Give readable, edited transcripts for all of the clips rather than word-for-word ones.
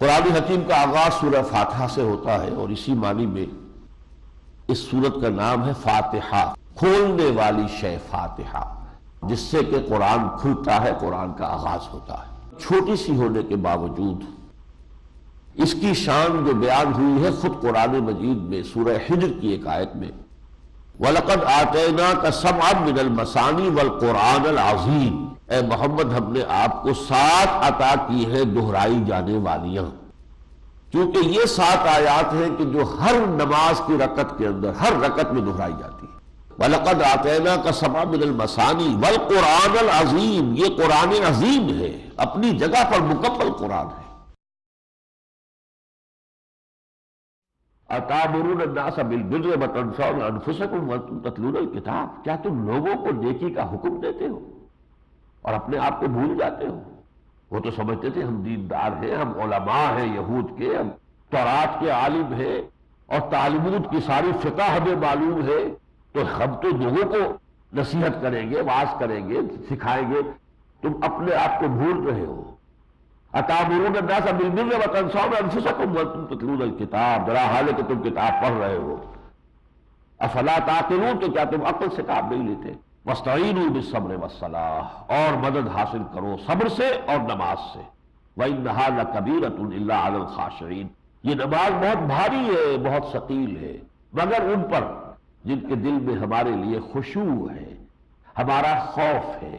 قرآن حکیم کا آغاز سورہ فاتحہ سے ہوتا ہے، اور اسی معنی میں اس سورت کا نام ہے فاتحہ، کھولنے والی شے فاتحہ، جس سے کہ قرآن کھلتا ہے، قرآن کا آغاز ہوتا ہے۔ چھوٹی سی ہونے کے باوجود اس کی شان جو بیان ہوئی ہے خود قرآن مجید میں سورہ حجر کی ایک آیت میں، وَلَقَدْ آتَيْنَاكَ سَبْعًا مِنَ الْمَثَانِي وَالْقُرْآنَ الْعَظِيمِ، اے محمد ہم نے آپ کو 7 عطا کی ہے دہرائی جانے والیاں، کیونکہ یہ 7 آیات ہیں کہ جو ہر نماز کی رکعت کے اندر ہر رکعت میں دہرائی جاتی ہے۔ وَلَقَدْ آتَيْنَاكَ سَبْعًا مِنَ الْمَثَانِي وَالْقُرْآنَ الْعَظِيمِ، یہ قرآن عظیم ہے، اپنی جگہ پر مکمل قرآن ہے۔ أَتَأْمُرُونَ النَّاسَ بِالْبِرِّ وَتَنْسَوْنَ أَنفُسَكُمْ وَأَنْتُمْ تَتْلُونَ الْكِتَابَ، کیا تم لوگوں کو نیکی کا حکم دیتے ہو اور اپنے آپ کو بھول جاتے ہو؟ وہ تو سمجھتے تھے ہم دیندار ہیں، ہم علماء ہیں یہود کے، ہم تورات کے عالم ہیں اور تعلیمات کی ساری فقہ ہمیں معلوم ہے، تو ہم تو لوگوں کو نصیحت کریں گے، واعظ کریں گے، سکھائیں گے، تم اپنے آپ کو بھول رہے ہو۔ أَتَأْمُرُونَ النَّاسَ بِالْبِرِّ وَتَنْسَوْنَ أَنفُسَكُمْ وَأَنْتُمْ تَتْلُونَ الْكِتَابَ، درا حال ہے کہ تم کتاب پڑھ رہے ہو۔ أَفَلَا تَعْقِلُونَ، تو کیا تم عقل سے کام نہیں لیتے؟ وَاسْتَعِینُوا بِالصَّبْرِ وَالصَّلَاةِ، اور مدد حاصل کرو صبر سے اور نماز سے۔ وَإِنَّهَا لَكَبِیرَةٌ إِلَّا عَلَى الْخَاشِعِینَ، یہ نماز بہت بھاری ہے، بہت ثقیل ہے، مگر ان پر جن کے دل میں ہمارے لیے خشوع ہے، ہمارا خوف ہے،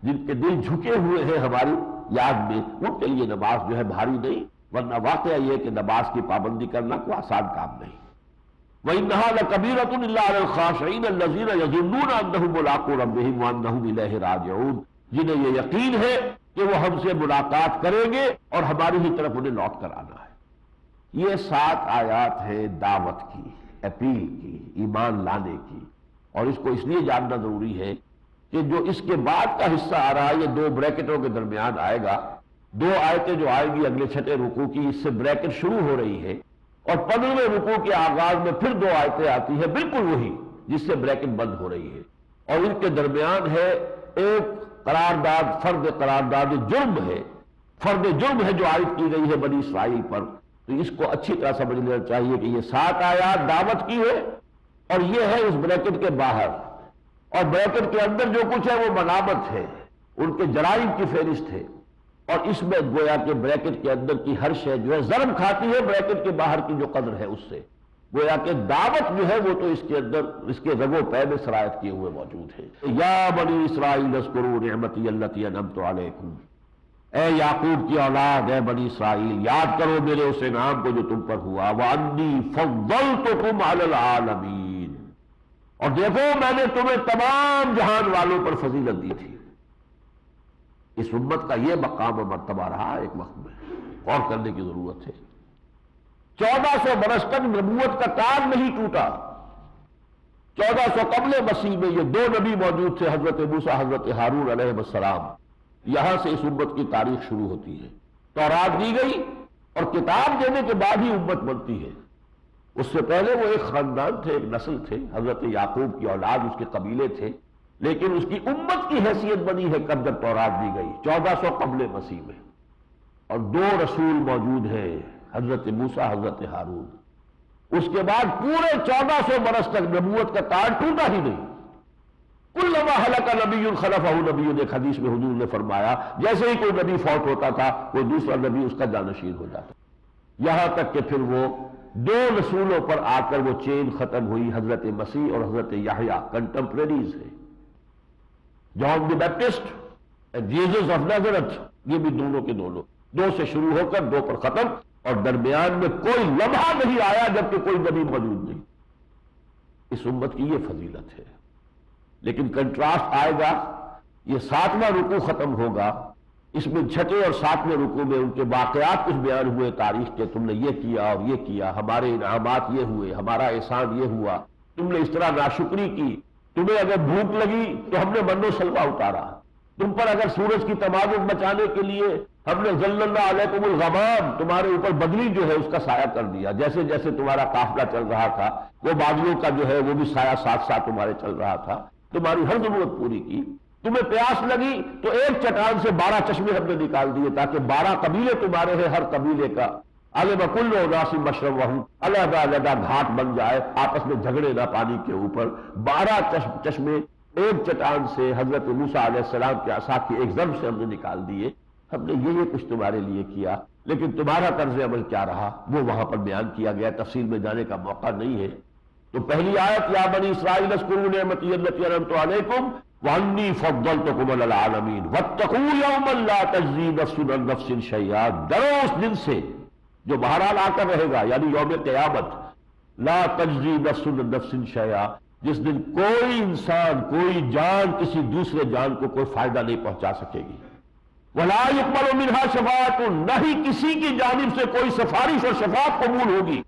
جن کے دل جھکے ہوئے ہیں ہماری یاد میں، ان کے لیے نماز جو ہے بھاری نہیں، ورنہ واقعہ یہ کہ نماز کی پابندی کرنا کوئی آسان کام نہیں۔ وَإِنَّهَا لَكَبِیرَةٌ إِلَّا عَلَى الْخَاشِعِینَ الَّذِینَ يَظُنُّونَ أَنَّهُم مُّلَاقُو رَبِّهِمْ وَأَنَّهُمْ إِلَیہِ رَاجِعُونَ، جنہیں یہ یقین ہے کہ وہ ہم سے ملاقات کریں گے اور ہماری ہی طرف انہیں لوٹ کر آنا ہے۔ یہ 7 آیات ہیں دعوت کی، اپیل کی، ایمان لانے کی، اور اس کو اس لیے جاننا ضروری ہے کہ جو اس کے بعد کا حصہ آ رہا ہے یہ 2 بریکٹوں کے درمیان آئے گا، 2 آیتیں جو آئیں گی اگلے 6 رکوع کی، اس سے بریکٹ شروع ہو رہی ہے، اور 15ویں رکوع کے آغاز میں پھر 2 آیتیں آتی ہیں بالکل وہی جس سے بریکٹ بند ہو رہی ہے، اور ان کے درمیان ہے ایک قرارداد، فرض قرارداد جرم ہے، فرض جرم ہے جو عائد کی گئی ہے بنی اسرائیل پر۔ تو اس کو اچھی طرح سمجھ لینا چاہیے کہ یہ 7 آیات دعوت کی ہے، اور یہ ہے اس بریکٹ کے باہر، اور بریکٹ کے اندر جو کچھ ہے وہ ملامت ہے، ان کے جرائم کی فہرست ہے، اور اس میں گویا کہ بریکٹ کے اندر کی ہر شے جو ہے ضرب کھاتی ہے بریکٹ کے باہر کی جو قدر ہے اس سے، گویا کہ دعوت جو ہے وہ تو اس کے اندر اس کے رگ و پے میں سرایت کیے ہوئے موجود ہے۔ یا بنی اسرائیل اذکروا نعمتی التی انعمت علیکم، اے یعقوب کی اولاد، اے بنی اسرائیل یاد کرو میرے اس انعام کو جو تم پر ہوا، وانی فضلتکم علی العالمین، اور دیکھو میں نے تمہیں تمام جہان والوں پر فضیلت دی تھی۔ اس امت کا یہ مقام و مرتبہ رہا ایک وقت میں، غور کرنے کی ضرورت ہے۔ 1400 برس تک نبوت کا تاج نہیں ٹوٹا۔ 1400 قبل مسیح میں یہ 2 نبی موجود تھے، حضرت موسیٰ، حضرت ہارون علیہ السلام۔ یہاں سے اس امت کی تاریخ شروع ہوتی ہے۔ تورات دی گئی اور کتاب دینے کے بعد ہی امت بنتی ہے۔ اس سے پہلے وہ ایک خاندان تھے، ایک نسل تھے، حضرت یعقوب کی اولاد، اس کے قبیلے تھے، لیکن اس کی امت کی حیثیت بنی ہے کب جب تورات دی گئی، 1400 قبل مسیح میں، اور 2 رسول موجود ہیں، حضرت موسیٰ، حضرت ہارون۔ اس کے بعد پورے 1400 برس تک نبوت کا تاج ٹوٹا ہی نہیں۔ کلما ہلک نبی خلفہ نبی، ایک حدیث میں حضور نے فرمایا جیسے ہی کوئی نبی فوت ہوتا تھا کوئی دوسرا نبی اس کا جانشین ہو جاتا، یہاں تک کہ پھر وہ 2 رسولوں پر آ کر وہ چین ختم ہوئی، حضرت مسیح اور حضرت یحییٰ کنٹمپریریز ہیں۔ جان دی بیپٹسٹ، جیزس آف نازارتھ، یہ بھی دونوں کے دونوں 2 سے شروع ہو کر 2 پر ختم، اور درمیان میں کوئی لمحہ نہیں آیا جبکہ کوئی نبی موجود نہیں۔ اس امت کی یہ فضیلت ہے۔ لیکن کنٹراسٹ آئے گا، یہ 7واں رکوع ختم ہوگا، اس میں 6 اور 7ویں رکوع میں ان کے واقعات کچھ بیان ہوئے تاریخ کے، تم نے یہ کیا اور یہ کیا، ہمارے انعامات یہ ہوئے، ہمارا احسان یہ ہوا، تم نے اس طرح ناشکری کی، تمہیں اگر بھوک لگی تو ہم نے من و سلوہ اتارا، تم پر اگر سورج کی تمازن بچانے کے لیے ہم نے ظللنا علیکم الغمام، تمہارے اوپر بدلی جو ہے اس کا سایہ کر دیا، جیسے جیسے تمہارا قافلہ چل رہا تھا وہ بادلوں کا جو ہے وہ بھی سایہ ساتھ ساتھ تمہارے چل رہا تھا، تمہاری ہر ضرورت پوری کی۔ تمہیں پیاس لگی تو ایک چٹان سے 12 چشمے ہم نے نکال دیے تاکہ 12 قبیلے تمہارے ہیں، ہر قبیلے کا علم کل اناس مشربہم، علیحدہ علیحدہ گھاٹ بن جائے، آپس میں جھگڑے نہ پانی کے اوپر۔ 12 چشمے ایک چٹان سے حضرت موسیٰ علیہ السلام کے عصا کی ایک ضرب سے ہم نے نکال دیے، ہم نے یہ کچھ تمہارے لیے کیا، لیکن تمہارا طرز عمل کیا رہا وہ وہاں پر بیان کیا گیا، تفصیل میں جانے کا موقع نہیں ہے۔ تو پہلی آیت یا بنی اسرائیل اذکروا نعمتی التي انعمت علیکم وانی فضلتکم علی العالمین واتقوا یوما لا تجزی نفس عن نفس شیئا، ڈرو اس دن سے جو بہرحال آ کر رہے گا، یعنی یوم قیامت، لا تجزی نفس عن نفس شیئا، جس دن کوئی انسان، کوئی جان کسی دوسرے جان کو کوئی فائدہ نہیں پہنچا سکے گی۔ ولا يقبل منها شفاعۃ، نہ ہی کسی کی جانب سے کوئی سفارش اور شفاعت قبول ہوگی۔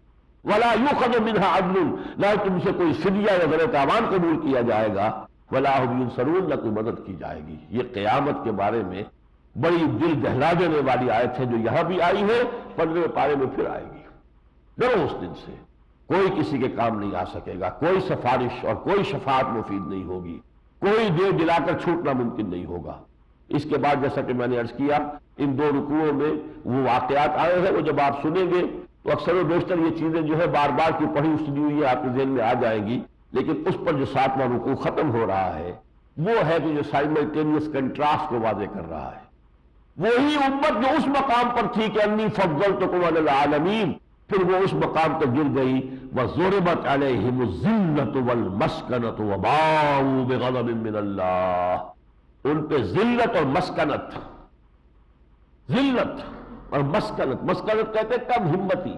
ولا يؤخذ منها عدل، نہ تم سے کوئی فدیہ یا ذرا تاوان قبول کیا جائے گا۔ ولا هم ينصرون، نہ کوئی مدد کی جائے گی۔ یہ قیامت کے بارے میں بڑی دل دہلا دینے والی آیت ہے جو یہاں بھی آئی ہے، 15ویں پارے میں پھر آئے گی۔ ڈرو اس دن سے، کوئی کسی کے کام نہیں آ سکے گا، کوئی سفارش اور کوئی شفاعت مفید نہیں ہوگی، کوئی دیر دلا کر چھوٹنا ممکن نہیں ہوگا۔ اس کے بعد جیسا کہ میں نے عرض کیا، ان 2 رکوعوں میں وہ واقعات آئے ہیں، وہ جب آپ سنیں گے تو اکثر و بیشتر یہ چیزیں جو ہے بار بار کی پڑھی سنی ہوئی ہے آپ کے ذہن میں آ جائیں گی، لیکن اس پر جو 7واں رکوع ختم ہو رہا ہے وہ ہے کہ جو سائملٹینیس کنٹراسٹ کو واضح کر رہا ہے۔ وہی امت جو اس مقام پر تھی کہ انی فضلتکم علی العالمین، پھر وہ اس مقام تک گر گئی۔ وَضُرِبَتْ عَلَيْهِمُ الذِّلَّةُ وَالْمَسْكَنَةُ وَبَاءُوا بِغَضَبٍ مِّنَ اللَّهِ، ان پہ ذلت اور مسکنت، ذلت اور مسکنت، مسکنت کہتے ہیں کم ہمتی،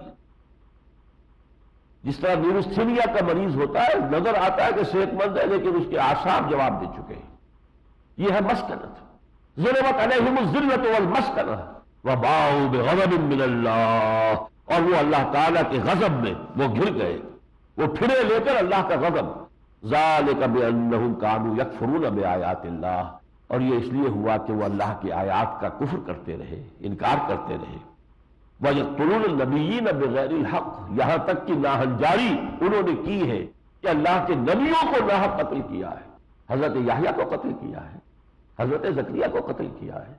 جس طرح نیورستھینیا کا مریض ہوتا ہے، نظر آتا ہے کہ صحت مند ہے لیکن اس کے اعصاب جواب دے چکے ہیں، یہ ہے مسکنت۔ ضربت علیہم الذلۃ والمسکنہ وباؤوا بغضب من اللہ، اور وہ اللہ تعالیٰ کے غضب میں وہ گر گئے، وہ پھرے لے کر اللہ کا غضب۔ ذالک بانہم کانوا یکفرون بآیات اللہ، اور یہ اس لیے ہوا کہ وہ اللہ کی آیات کا کفر کرتے رہے، انکار کرتے رہے۔ وَيَقْتُلُونَ النَّبِيِّينَ بِغَيْرِ الْحَقِّ، یہاں تک کہ ناہنجاری انہوں نے کی ہے کہ اللہ کے نبیوں کو ناحق قتل کیا ہے، حضرت یحییٰ کو قتل کیا ہے، حضرت زکریا کو قتل کیا ہے۔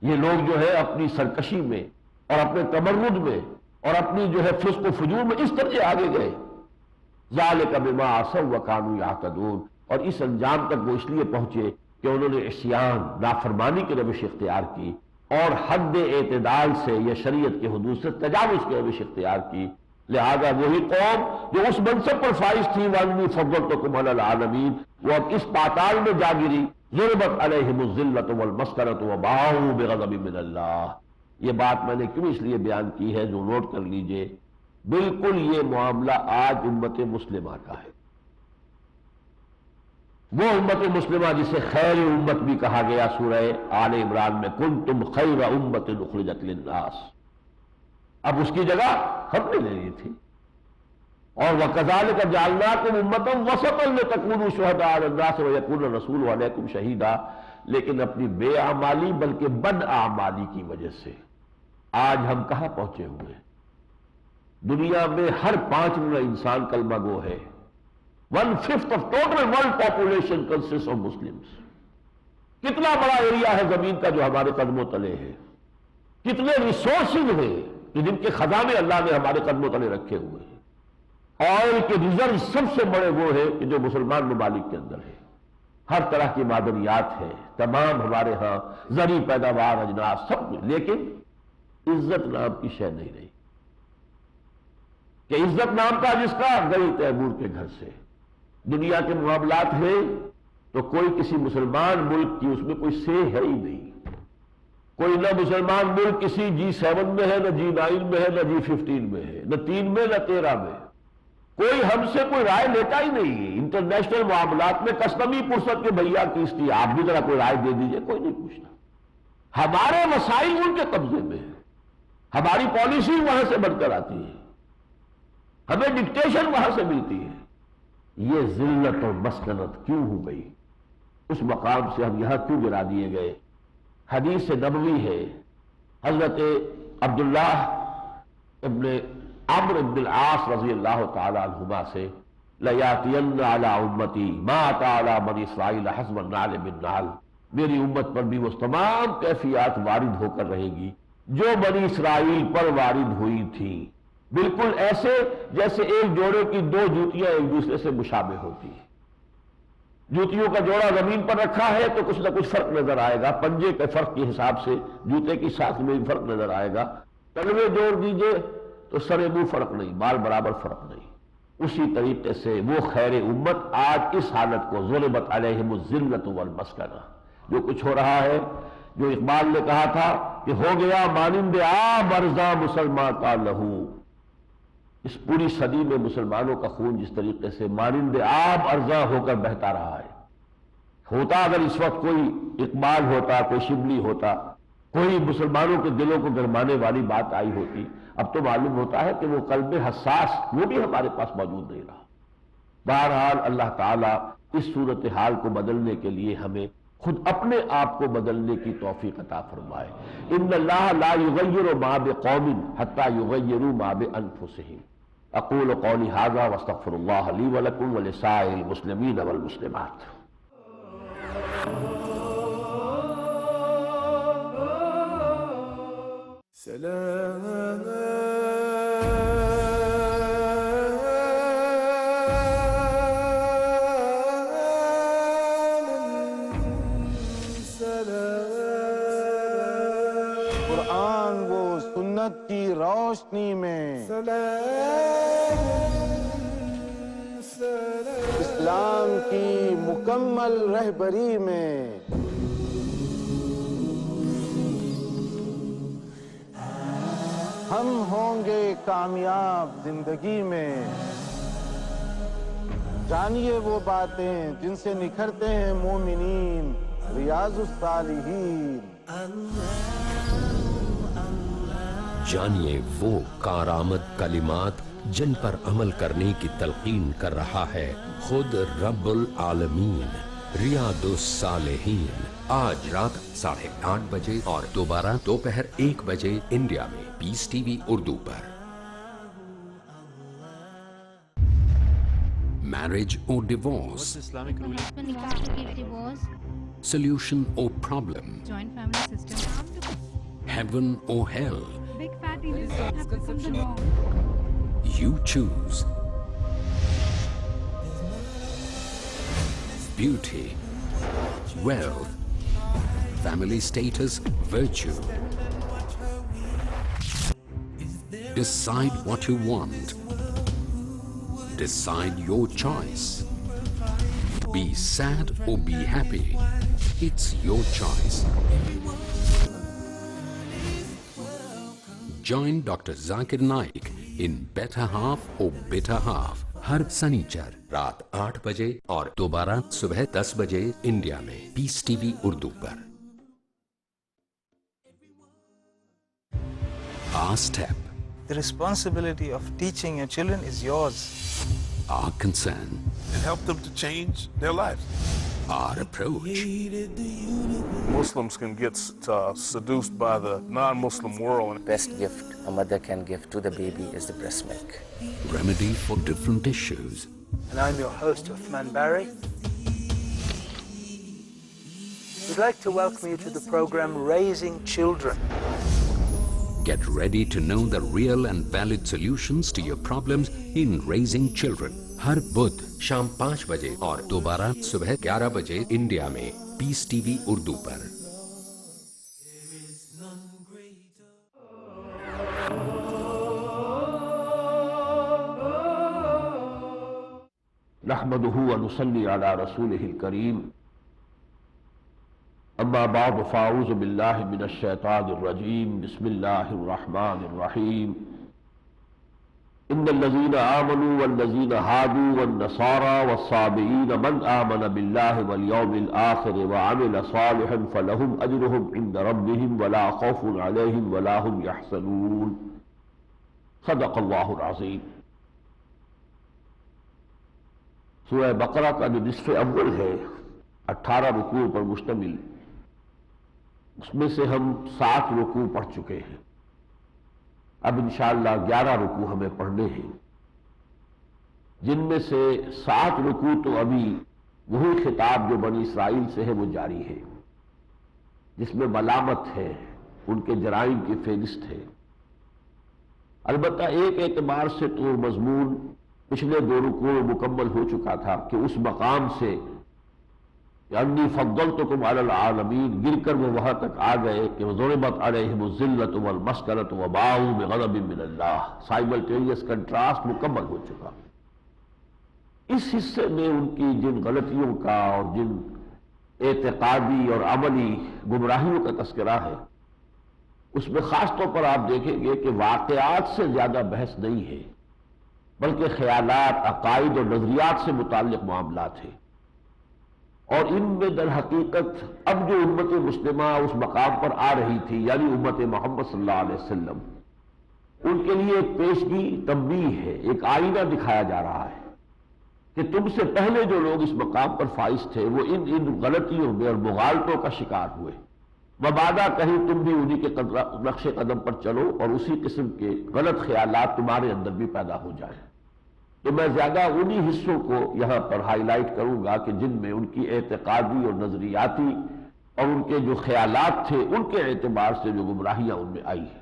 یہ لوگ جو ہے اپنی سرکشی میں اور اپنے تمرد میں اور اپنی جو ہے فسق و فجور میں اس طرح آگے گئے۔ ذَلِكَ بِمَا عَصَوْا وَكَانُوا يَعْتَدُونَ، اور اس انجام تک وہ اس لیے پہنچے کہ انہوں نے عصیان، نافرمانی کی روش اختیار کی اور حد اعتدال سے یا شریعت کے حدود سے تجاوز کی روش اختیار کی۔ لہذا وہی قوم جو اس منصب پر فائز تھی وَأَنِّي فَضَّلْتُكُمْ عَلَى الْعَالَمِينَ، وہ اب اس پاتال میں جا گری۔ ضربت علیہم الذلۃ والمسکنۃ وباؤوا بغضب من اللہ۔ یہ بات میں نے کیوں اس لیے بیان کی ہے جو نوٹ کر لیجئے، بالکل یہ معاملہ آج امت مسلمہ کا ہے۔ وہ امت مسلمہ جسے خیر امت بھی کہا گیا سورہ آل عمران میں، کنتم خیر امت اخرجت للناس، اب اس کی جگہ ہم نے لے لی تھی۔ اور وَكَذَلِكَ جَعَلْنَاكُمْ أُمَّةً وَسَطًا لِتَكُونُوا شُهَدَاءَ عَلَى النَّاسِ وَيَكُونَ الرَّسُولُ عَلَيْكُمْ شَهِيدًا، لیکن اپنی بے اعمالی بلکہ بد اعمالی کی وجہ سے آج ہم کہاں پہنچے ہوئے ہیں؟ دنیا میں ہر 5واں انسان کلمہ گو ہے۔ 1/5 of total world population consists of Muslims۔ کتنا بڑا ایریا ہے زمین کا جو ہمارے قدموں تلے ہے، کتنے ریسورسز ہیں کہ جن کے خزانے اللہ نے ہمارے قدموں تلے رکھے ہوئے ہیں۔ آئل کے ریزرو سب سے بڑے وہ ہیں کہ جو مسلمان ممالک کے اندر ہے، ہر طرح کی معدنیات ہے، تمام ہمارے ہاں زرعی پیداوار، اجناس سب کچھ، لیکن عزت نام کی شے نہیں رہی کہ عزت نام کا جس کا گئی تیمور کے گھر سے۔ دنیا کے معاملات ہیں تو کوئی کسی مسلمان ملک کی اس میں کوئی سے ہے ہی نہیں، کوئی نہ مسلمان ملک کسی G7 میں ہے، نہ G9 میں ہے، نہ G15 میں ہے، نہ 3 میں نہ 13 میں، کوئی ہم سے کوئی رائے لیتا ہی نہیں ہے۔ انٹرنیشنل معاملات میں کسٹمی پرست کے بھیا کیستی آپ بھی ذرا کوئی رائے دے دیجئے، کوئی نہیں پوچھتا۔ ہمارے مسائل ان کے قبضے میں ہے، ہماری پالیسی وہاں سے بن کر آتی ہے، ہمیں ڈکٹیشن وہاں سے ملتی ہے۔ یہ ذلت اور مسکنت کیوں ہو گئی؟ اس مقام سے ہم یہاں کیوں گرا دیے گئے؟ حدیث نبوی ہے، حضرت عبداللہ ابن عمرو بن العاص رضی اللہ تعالی عنہما سے، لَيَأْتِيَنَّ عَلَىٰ أُمَّتِي مَا أَتَىٰ عَلَىٰ بَنِي إِسْرَائِيلَ حَسْبَ النَّعْلِ بِالنَّعْلِ، میری امت پر بھی وہ تمام کیفیات وارد ہو کر رہے گی جو بنی اسرائیل پر وارد ہوئی تھی، بالکل ایسے جیسے ایک جوڑے کی دو جوتیاں ایک دوسرے سے مشابہ ہوتی ہیں۔ جوتیوں کا جوڑا زمین پر رکھا ہے تو کچھ نہ کچھ فرق نظر آئے گا، پنجے کے فرق کے حساب سے جوتے کی ساخت میں بھی فرق نظر آئے گا، تلوے جوڑ دیجئے تو سر منہ فرق نہیں، بال برابر فرق نہیں۔ اسی طریقے سے وہ خیر امت آج اس حالت کو ضربت علیہم الذلۃ والمسکنہ، جو کچھ ہو رہا ہے، جو اقبال نے کہا تھا کہ ہو گیا مانند آب ارزاں مسلمان کا لہو، اس پوری صدی میں مسلمانوں کا خون جس طریقے سے مانند آب ارزاں ہو کر بہتا رہا ہے۔ ہوتا اگر اس وقت کوئی اقبال ہوتا، کوئی شبلی ہوتا، کوئی مسلمانوں کے دلوں کو گرمانے والی بات آئی ہوتی، اب تو معلوم ہوتا ہے کہ وہ قلب حساس وہ بھی ہمارے پاس موجود نہیں رہا۔ بہرحال اللہ تعالیٰ اس صورتحال کو بدلنے کے لیے ہمیں خود اپنے آپ کو بدلنے کی توفیق عطا فرمائے۔ ان اللہ لا یغیر ما بقوم حتی یغیروا ما بانفسہم۔ اقول قولی ھذا واستغفر اللہ لی ولکم ولسائر المسلمین والمسلمات۔ قرآن وہ سنت کی روشنی میں، اسلام کی مکمل رہبری میں، ہم ہوں گے کامیاب زندگی میں۔ جانیے وہ باتیں جن سے نکھرتے ہیں مومنین، ریاض الصالحین۔ جانیے وہ کارآمد کلمات جن پر عمل کرنے کی تلقین کر رہا ہے خود رب العالمین، ریاض الصالحین، آج رات 8:30 بجے اور دوبارہ دوپہر 1 بجے انڈیا میں پیس ٹی وی اردو پر۔ میرج اور divorce, solution or problem, joint family system, heaven or hell, big fat emails have become the norm. you choose. Beauty, wealth, family status, virtue. Decide what you want. Decide your choice. Be sad or be happy. It's your choice. Join Dr. Zakir Naik in Better Half or Bitter Half ہر سنیچر رات 8 بجے اور دوبارہ صبح 10 بجے India میں peace T V Urdu پر۔ Our step, The responsibility of teaching your children is yours. our concern, and help them to change their lives. our approach, Muslims can get seduced by the non-Muslim world. Best gift a mother can give to the baby is the breast milk. remedy for different issues. And I'm your host, Uthman Barry. We'd like to welcome you to the program Raising Children. Get ready to know the real and valid solutions to your problems in raising children. ہر بدھ شام 5 بجے اور دوبارہ صبح 11 بجے India میں peace T V Urdu پر۔ نحمده ونصلي على رسوله الكريم، اما بعد فاعوذ بالله من الشيطان الرجيم، بسم الله الرحمن الرحيم۔ ان الذين آمنوا والذين هادوا والنصارى والصابئين من آمن بالله واليوم الآخر وعمل صالحا فلهم أجرهم عند ربهم ولا خوف عليهم ولا هم يحزنون۔ صدق الله العظيم۔ سورہ بقرہ کا جو نصف اول ہے 18 رکوع پر مشتمل، اس میں سے ہم 7 رکوع پڑھ چکے ہیں۔ اب انشاءاللہ 11 رکوع ہمیں پڑھنے ہیں، جن میں سے 7 رکوع تو ابھی وہی خطاب جو بنی اسرائیل سے ہے وہ جاری ہے، جس میں ملامت ہے، ان کے جرائم کی فہرست ہے۔ البتہ ایک اعتبار سے تو مضمون پچھلے 2 رکوع میں مکمل ہو چکا تھا کہ اس مقام سے انی فضلتکم علی العالمین گر کر وہ وہاں تک آ گئے کہ ضربت علیہم الذلۃ والمسکنۃ وباؤوا بغضب من اللہ، سائملٹینیس کنٹراسٹ مکمل ہو چکا۔ اس حصے میں ان کی جن غلطیوں کا اور جن اعتقادی اور عملی گمراہیوں کا تذکرہ ہے، اس میں خاص طور پر آپ دیکھیں گے کہ واقعات سے زیادہ بحث نہیں ہے، بلکہ خیالات، عقائد اور نظریات سے متعلق معاملات ہیں۔ اور ان میں در حقیقت اب جو امت مسلمہ اس مقام پر آ رہی تھی، یعنی امت محمد صلی اللہ علیہ وسلم، ان کے لیے ایک پیشگی تنبیہ ہے، ایک آئینہ دکھایا جا رہا ہے کہ تم سے پہلے جو لوگ اس مقام پر فائز تھے وہ ان غلطیوں میں اور مغالطوں کا شکار ہوئے، مبادا کہیں تم بھی انہی کے نقش قدم پر چلو اور اسی قسم کے غلط خیالات تمہارے اندر بھی پیدا ہو جائیں۔ تو میں زیادہ انہی حصوں کو یہاں پر ہائی لائٹ کروں گا کہ جن میں ان کی اعتقادی اور نظریاتی اور ان کے جو خیالات تھے ان کے اعتبار سے جو گمراہیاں ان میں آئی ہیں۔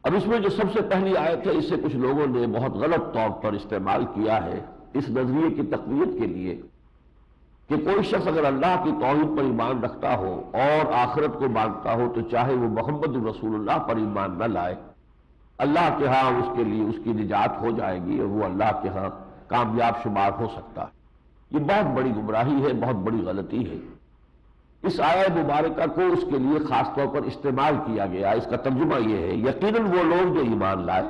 اب اس میں جو سب سے پہلی آیت ہے، اسے کچھ لوگوں نے بہت غلط طور پر استعمال کیا ہے اس نظریے کی تقویت کے لیے کہ کوئی شخص اگر اللہ کی توحید پر ایمان رکھتا ہو اور آخرت کو مانتا ہو تو چاہے وہ محمد رسول اللہ پر ایمان نہ لائے، اللہ کے ہاں اس کے لیے اس کی نجات ہو جائے گی اور وہ اللہ کے ہاں کامیاب شمار ہو سکتا ہے۔ یہ بہت بڑی گمراہی ہے، بہت بڑی غلطی ہے۔ اس آیہ مبارکہ کو اس کے لیے خاص طور پر استعمال کیا گیا۔ اس کا ترجمہ یہ ہے، یقیناً وہ لوگ جو ایمان لائے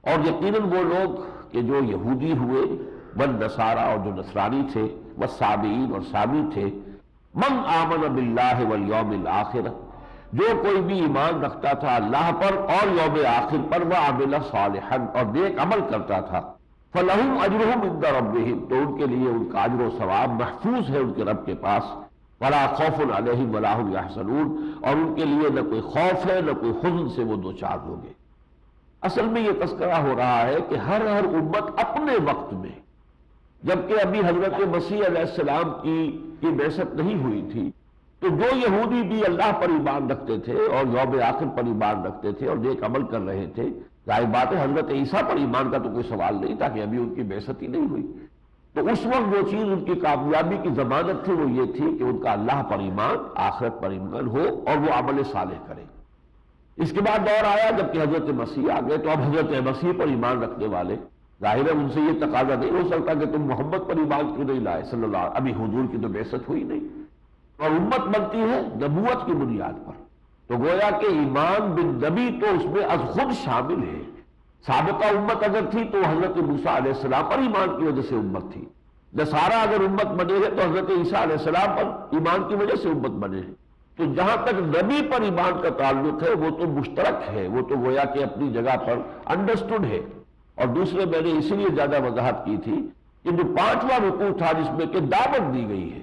اور یقیناً وہ لوگ کہ جو یہودی ہوئے، والنصارى اور جو نصرانی تھے، والصابئین اور سامی تھے، من آمن باللہ والیوم الآخر، جو کوئی بھی ایمان رکھتا تھا اللہ پر اور یوم آخر پر، وعمل صالحا اور نیک عمل کرتا تھا، فلہم اجرہم عند ربہم، تو ان کے لیے ان کا اجر و ثواب محفوظ ہے ان کے رب کے پاس، ولا خوف علیہم ولا هم یحزنون، اور ان کے لیے نہ کوئی خوف ہے نہ کوئی حزن سے وہ دوچار ہوں گے۔ اصل میں یہ تذکرہ ہو رہا ہے کہ ہر امت اپنے وقت میں، جبکہ ابھی حضرت مسیح علیہ السلام کی بعثت نہیں ہوئی تھی، تو جو یہودی بھی اللہ پر ایمان رکھتے تھے اور یوم آخر پر ایمان رکھتے تھے اور نیک عمل کر رہے تھے، ظاہر بات ہے حضرت عیسیٰ پر ایمان کا تو کوئی سوال نہیں تھا کہ ابھی ان کی بعثت ہی نہیں ہوئی، تو اس وقت جو چیز ان کی کامیابی کی ضمانت تھی وہ یہ تھی کہ ان کا اللہ پر ایمان، آخرت پر ایمان ہو اور وہ عمل صالح کرے۔ اس کے بعد دور آیا جبکہ حضرت مسیح آ گئے، تو اب حضرت مسیح پر ایمان رکھنے والے، ظاہر ہے ان سے یہ تقاضا نہیں ہو سکتا کہ تم محمد پر ایمان کیوں نہیں لائے صلی اللہ علیہ وسلم، ابھی حضور کی تو بعثت ہوئی نہیں، اور امت بنتی ہے نبوت کی بنیاد پر، تو گویا کہ ایمان بالنبی تو اس میں از خود شامل ہے۔ سابقہ امت اگر تھی تو حضرت موسیٰ علیہ السلام پر ایمان کی وجہ سے امت تھی، نصارہ اگر امت بنے ہیں تو حضرت عیسیٰ علیہ السلام پر ایمان کی وجہ سے امت بنے ہیں۔ تو جہاں تک نبی پر ایمان کا تعلق ہے وہ تو مشترک ہے، وہ تو گویا کہ اپنی جگہ پر انڈرسٹوڈ ہے۔ اور دوسرے میں نے اسی لیے زیادہ وضاحت کی تھی کہ جو 5واں رکوع تھا جس میں کہ دعوت دی گئی ہے،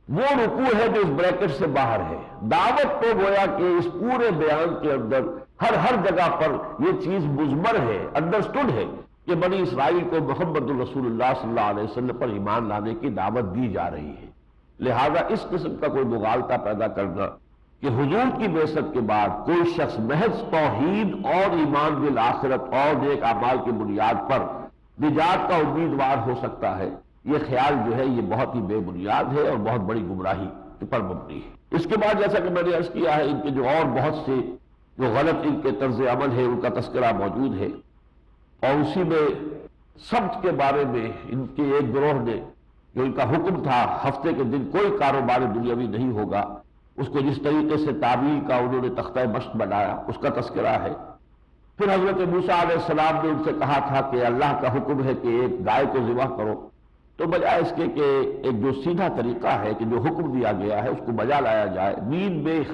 وہ رکوع ہے جو اس بریکٹ سے باہر ہے۔ دعوت تو گویا کہ اس پورے بیان کے اندر ہر جگہ پر یہ چیز مضمر ہے، انڈرسٹوڈ ہے کہ بنی اسرائیل کو محمد الرسول اللہ صلی اللہ علیہ وسلم پر ایمان لانے کی دعوت دی جا رہی ہے۔ لہذا اس قسم کا کوئی مغالطہ پیدا کرنا کہ حضور کی بعثت کے بعد کوئی شخص محض توحید اور ایمان بالآخرت اور نیک اعمال کی بنیاد پر نجات کا امیدوار ہو سکتا ہے، یہ خیال جو ہے یہ بہت ہی بے بنیاد ہے اور بہت بڑی گمراہی پر مبنی ہے۔ اس کے بعد جیسا کہ میں نے عرض کیا ہے، ان کے جو اور بہت سے جو غلط ان کے طرز عمل ہے ان کا تذکرہ موجود ہے، اور اسی میں سبت کے بارے میں ان کے ایک گروہ نے جو ان کا حکم تھا ہفتے کے دن کوئی کاروبار دنیاوی نہیں ہوگا، اس کو جس طریقے سے تعویل کا انہوں نے تختہ مشق بنایا اس کا تذکرہ ہے۔ پھر حضرت موسیٰ علیہ السلام نے ان سے کہا تھا کہ اللہ کا حکم ہے کہ ایک گائے کو ذبح کرو، تو بجائے اس کے کہ ایک جو سیدھا طریقہ ہے کہ جو حکم دیا گیا ہے اس کو بجا لایا جائے، مین بیخ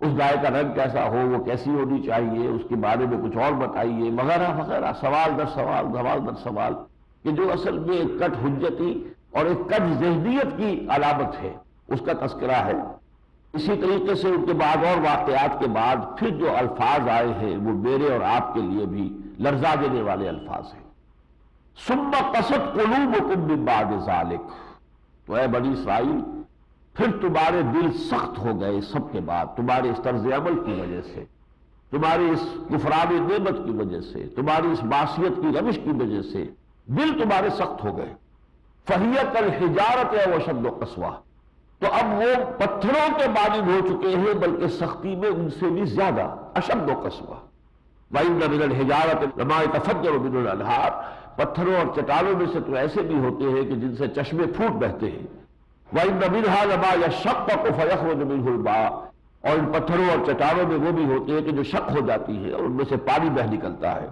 اس گائے کا رنگ کیسا ہو، وہ کیسی ہونی چاہیے، اس کے بارے میں کچھ اور بتائیے وغیرہ وغیرہ، سوال در سوال سوال در سوال، کہ جو اصل میں ایک کٹ حجتی اور ایک کٹ ذہنیت کی علامت ہے اس کا تذکرہ ہے۔ اسی طریقے سے ان کے بعد اور واقعات کے بعد پھر جو الفاظ آئے ہیں وہ میرے اور آپ کے لیے بھی لرزا دینے والے الفاظ ہیں۔ ثم قست قلوبکم من بعد ذلک، تو اے بنی اسرائیل پھر تمہارے دل سخت ہو گئے سب کے بعد، تمہارے اس طرز عمل کی وجہ سے، تمہاری اس کفران نعمت کی وجہ سے، تمہاری اس معصیت کی روش کی وجہ سے دل تمہارے سخت ہو گئے۔ فَهِيَ كَالْحِجَارَةِ وَأَشَدُّ قَسْوَةً، تو اب وہ پتھروں کے مانند ہو چکے ہیں، بلکہ سختی میں ان سے بھی زیادہ، اشد و قسوہ۔ وَإِنَّ مِنَ الْحِجَارَةِ لَمَا يَتَفَجَّرُ مِنْهُ الْأَنْهَارُ، پتھروں اور چٹانوں میں سے تو ایسے بھی ہوتے ہیں کہ جن سے چشمے پھوٹ بہتے ہیں۔ وَإِنَّ مِنْهَا لَمَا يَشَّقَّقُ فَيَخْرُجُ مِنْهُ الْمَاءُ، اور ان پتھروں اور چٹانوں میں وہ بھی ہوتے ہیں کہ جو شق ہو جاتی ہے اور ان میں سے پانی بہ نکلتا ہے۔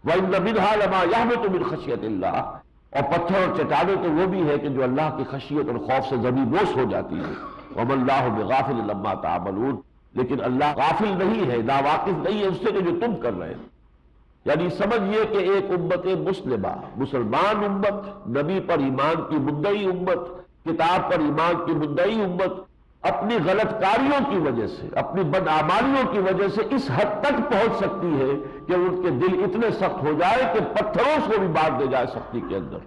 وَإِنَّ مِنْهَا لَمَا يَهْبِطُ مِنْ خَشْيَةِ اللَّهِ، اور پتھر اور چٹانیں تو وہ بھی ہے کہ جو اللہ کی خشیت اور خوف سے زمین بوس ہو جاتی ہے۔ وَمَا اللَّهُ بِغَافِلٍ عَمَّا تَعْمَلُونَ، لیکن اللہ غافل نہیں ہے، ناواقف نہیں ہے اس سے کہ جو تم کر رہے ہیں۔ یعنی سمجھئے کہ ایک امت مسلمہ، مسلمان امت، نبی پر ایمان کی مدعی امت، کتاب پر ایمان کی مدعی امت، اپنی غلط کاریوں کی وجہ سے، اپنی بدعمالیوں کی وجہ سے اس حد تک پہنچ سکتی ہے کہ ان کے دل اتنے سخت ہو جائے کہ پتھروں سے بھی باندھ دے جائے سختی کے اندر۔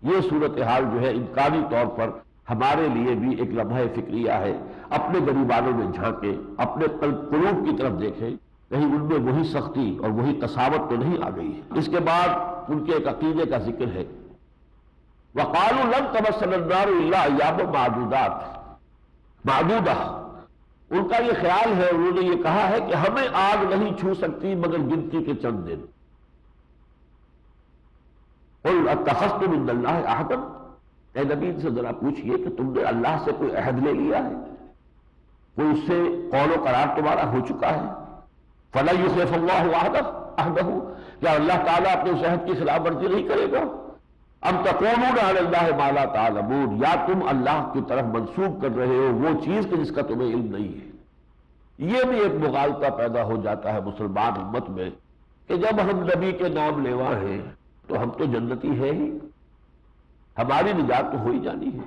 یہ صورتحال جو ہے امکانی طور پر ہمارے لیے بھی ایک لمحہ فکریہ ہے۔ اپنے گریبانوں میں جھانکیں، اپنے قلوب کی طرف دیکھیں، کہیں ان میں وہی سختی اور وہی قساوت تو نہیں آ گئی ہے۔ اس کے بعد ان کے ایک عقیدے کا ذکر ہے، وَقَالُوا لَن تَمَسَّنَا النَّارُ إِلَّا أَيَّامًا معدودہ، ان کا یہ خیال ہے، انہوں نے یہ کہا ہے کہ ہمیں آگ نہیں چھو سکتی مگر گنتی کے چند دن۔ قُلْ أَتَّخَذْتُمْ عِندَ اللَّهِ عَهْدًا، اے نبی سے ذرا پوچھئے کہ تم نے اللہ سے کوئی عہد لے لیا ہے، کوئی اس سے قول و قرار تمہارا ہو چکا ہے؟ فَلَن يُخْلِفَ اللَّهُ عَهْدَهُ، کیا اللہ تعالیٰ اپنے اس عہد کی خلاف ورزی نہیں کرے گا؟ ام تقولون علی اللہ ما لا تعلمون، یا تم اللہ کی طرف منسوب کر رہے ہو وہ چیز کہ جس کا تمہیں علم نہیں ہے۔ یہ بھی ایک مغالطہ پیدا ہو جاتا ہے مسلمان امت میں کہ جب ہم نبی کے نام لیوا ہیں تو ہم تو جنتی ہے ہی، ہماری نجات تو ہو ہی جانی ہے۔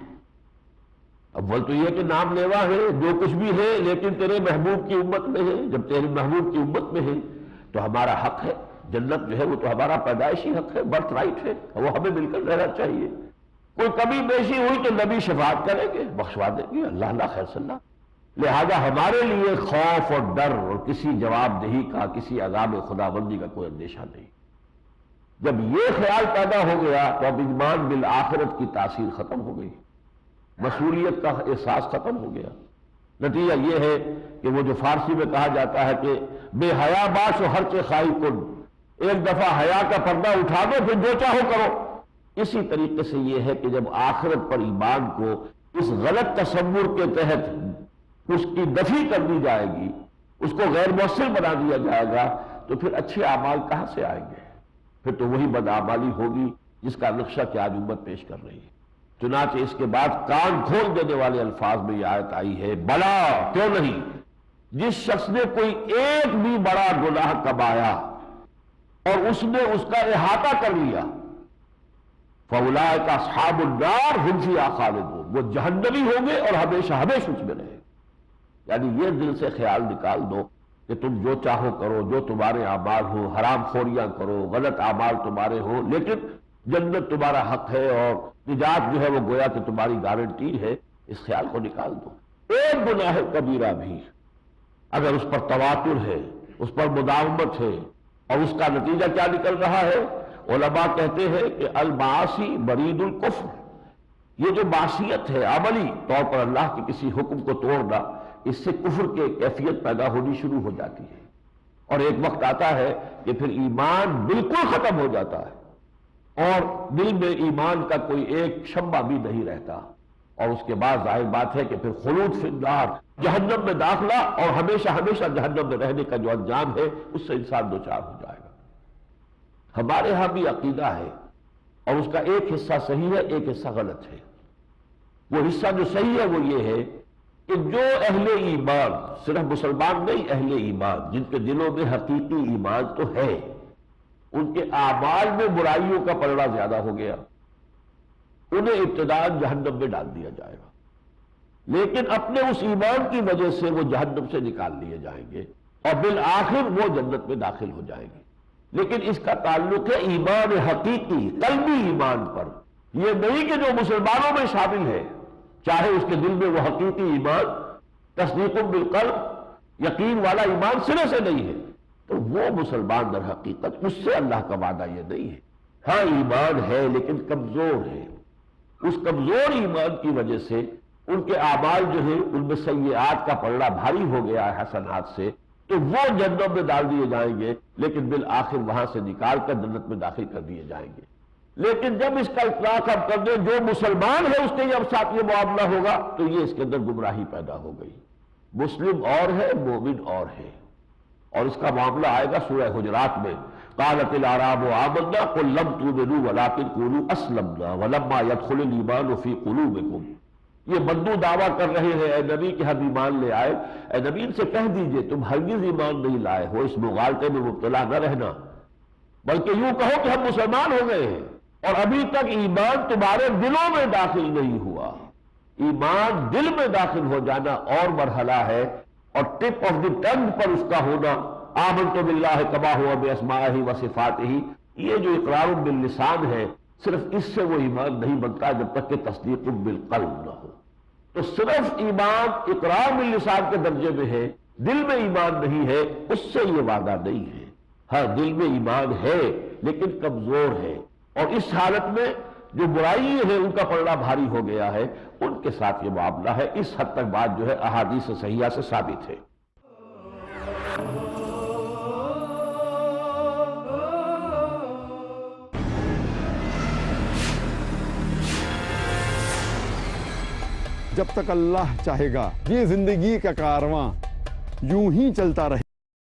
اول تو یہ کہ نام لیوا ہے، جو کچھ بھی ہے، لیکن تیرے محبوب کی امت میں ہے، جب تیرے محبوب کی امت میں ہے تو ہمارا حق ہے، جنت جو ہے وہ تو ہمارا پیدائشی حق ہے، برتھ رائٹ ہے، وہ ہمیں مل کر رہنا چاہیے۔ کوئی کمی بیشی ہوئی تو نبی شفاعت کریں گے، بخشوا دیں گے، اللہ خیر صلی اللہ۔ لہذا ہمارے لیے خوف اور ڈر اور کسی جواب دہی کا، کسی عذاب خداوندی کا کوئی اندیشہ نہیں۔ جب یہ خیال پیدا ہو گیا تو اب ایمان بالآخرت کی تاثیر ختم ہو گئی، مسئولیت کا احساس ختم ہو گیا۔ نتیجہ یہ ہے کہ وہ جو فارسی میں کہا جاتا ہے کہ بے حیا باش و ہر چے خواہی کن، ایک دفعہ حیا کا پردہ اٹھا دو پھر جو چاہو کرو۔ اسی طریقے سے یہ ہے کہ جب آخرت پر ایمان کو اس غلط تصور کے تحت اس کی دفی کر دی جائے گی، اس کو غیر مؤثر بنا دیا جائے گا، تو پھر اچھے اعمال کہاں سے آئیں گے؟ پھر تو وہی بدعمالی ہوگی جس کا نقشہ کہ آج امت پیش کر رہی ہے۔ چنانچہ اس کے بعد کان کھول دینے والے الفاظ میں یہ آیت آئی ہے، بلا کیوں نہیں، جس شخص نے کوئی ایک بھی بڑا گناہ کمایا اور اس نے اس کا احاطہ کر لیا، فَأُولَٰئِکَ أَصْحَابُ النَّارِ هُمْ فِيهَا خَالِدُونَ، وہ جہنمی ہوں گے اور ہمیشہ ہمیشہ اس میں رہے۔ یعنی یہ دل سے خیال نکال دو کہ تم جو چاہو کرو، جو تمہارے اعمال ہو، حرام خوریاں کرو، غلط اعمال تمہارے ہو، لیکن جنت تمہارا حق ہے اور نجات جو ہے وہ گویا کہ تمہاری گارنٹی ہے۔ اس خیال کو نکال دو۔ ایک گناہ کبیرہ بھی اگر اس پر تواتر ہے، اس پر مداومت ہے، اور اس کا نتیجہ کیا نکل رہا ہے؟ علماء کہتے ہیں کہ المعاصی برید الکفر، یہ جو معصیت ہے عملی طور پر اللہ کے کسی حکم کو توڑنا، اس سے کفر کی کیفیت پیدا ہونی شروع ہو جاتی ہے، اور ایک وقت آتا ہے کہ پھر ایمان بالکل ختم ہو جاتا ہے اور دل میں ایمان کا کوئی ایک شمع بھی نہیں رہتا، اور اس کے بعد ظاہر بات ہے کہ پھر خلود فی النار، جہنم میں داخلہ اور ہمیشہ ہمیشہ جہنم میں رہنے کا جو انجام ہے اس سے انسان دوچار ہو جائے گا۔ ہمارے ہاں بھی عقیدہ ہے اور اس کا ایک حصہ صحیح ہے، ایک حصہ غلط ہے۔ وہ حصہ جو صحیح ہے وہ یہ ہے کہ جو اہل ایمان، صرف مسلمان نہیں، اہل ایمان جن کے دلوں میں حقیقی ایمان تو ہے، ان کے اعمال میں برائیوں کا پلڑا زیادہ ہو گیا، انہیں ابتداءً جہنم میں ڈال دیا جائے گا، لیکن اپنے اس ایمان کی وجہ سے وہ جہنم سے نکال لیے جائیں گے اور بالآخر وہ جنت میں داخل ہو جائیں گے۔ لیکن اس کا تعلق ہے ایمان حقیقی قلبی ایمان پر، یہ نہیں کہ جو مسلمانوں میں شامل ہے چاہے اس کے دل میں وہ حقیقی ایمان تصدیق بالقلب یقین والا ایمان سرے سے نہیں ہے تو وہ مسلمان در حقیقت اس سے اللہ کا وعدہ یہ نہیں ہے. ہاں ایمان ہے لیکن کمزور ہے. اس کمزور ایمان کی وجہ سے ان کے اعمال جو ہیں ان میں سیئات کا پلڑا بھاری ہو گیا ہے حسنات سے، تو وہ جنت میں ڈال دیے جائیں گے لیکن بالآخر وہاں سے نکال کر جنت میں داخل کر دیے جائیں گے. لیکن جب اس کا اطلاق ہم کر دیں جو مسلمان ہے اس کے جب ساتھ یہ معاملہ ہوگا تو یہ اس کے اندر گمراہی پیدا ہو گئی. مسلم اور ہے مومن اور ہے، اور اس کا معاملہ آئے گا سورہ حجرات میں. قالت الاعراب آمنا قل لم تؤمنوا ولكن قولوا اسلمنا ولما يدخل الايمان في قلوبكم. یہ بدو دعویٰ کر رہے ہیں اے نبی کہ ہم ایمان لے آئے. اے نبی ان سے کہہ دیجئے تم ہرگز ایمان نہیں لائے ہو، اس مغالطے میں مبتلا نہ رہنا، بلکہ یوں کہو کہ ہم مسلمان ہو گئے ہیں اور ابھی تک ایمان تمہارے دلوں میں داخل نہیں ہوا. ایمان دل میں داخل ہو جانا اور مرحلہ ہے، اور ٹپ آف دی ٹنگ پر اس کا ہونا آمنت باللہ کما ہوا باسمائہ و صفاتہ، یہ جو اقرار باللسان ہے صرف اس سے وہ ایمان نہیں بنتا جب تک کہ تصدیق بالقلب نہ ہو. تو صرف ایمان اقرار باللسان کے درجے میں ہے، دل میں ایمان نہیں ہے، اس سے یہ وعدہ نہیں ہے. ہاں دل میں ایمان ہے لیکن کمزور ہے، اور اس حالت میں جو برائی ہے ان کا پلڑا بھاری ہو گیا ہے، ان کے ساتھ یہ معاملہ ہے. اس حد تک بات جو ہے احادیث صحیحہ سے ثابت ہے. جب تک اللہ چاہے گا یہ زندگی کا کارواں یوں ہی چلتا رہے.